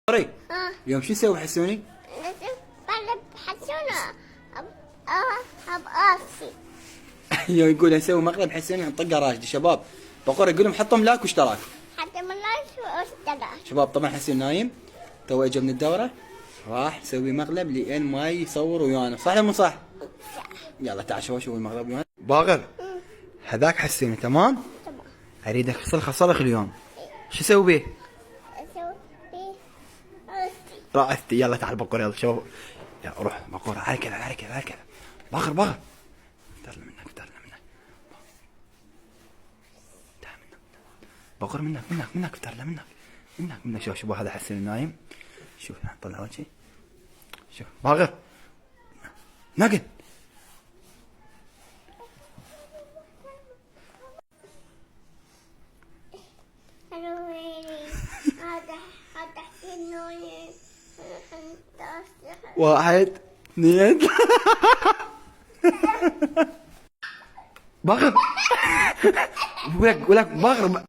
طري اليوم شو نسوي حسوني؟ طلب حسونة بقاسي. اليوم يقول نسوي مقلب حسوني نطقه راشد. شباب بقرة يقول لهم حطوا ملاك واشتراك. حتى من الله واشتراك. شباب طبعا حسين نايم تو اجى من الدورة، راح نسوي مقلب لين ما يصور ويانا، صح ولا مو صح؟ يلا تعال شوف المقلب ويانا. باقر هذاك حسين تمام؟ تمام. اريدك صرخ اليوم. شو اسوي بيه؟ اسوي فيه راسي. رأستي. يلا تعال بقر يلا شباب. يلا روح بقر على كذا على كذا على كذا. باقر افترنا منك تعال منك. بقر منك افترنا منك. شوف هذا حسين نايم. شوف طلع وجهي. شوف باقر نقل. هذا حسين نايم. واحد اثنين باقر ولك باقر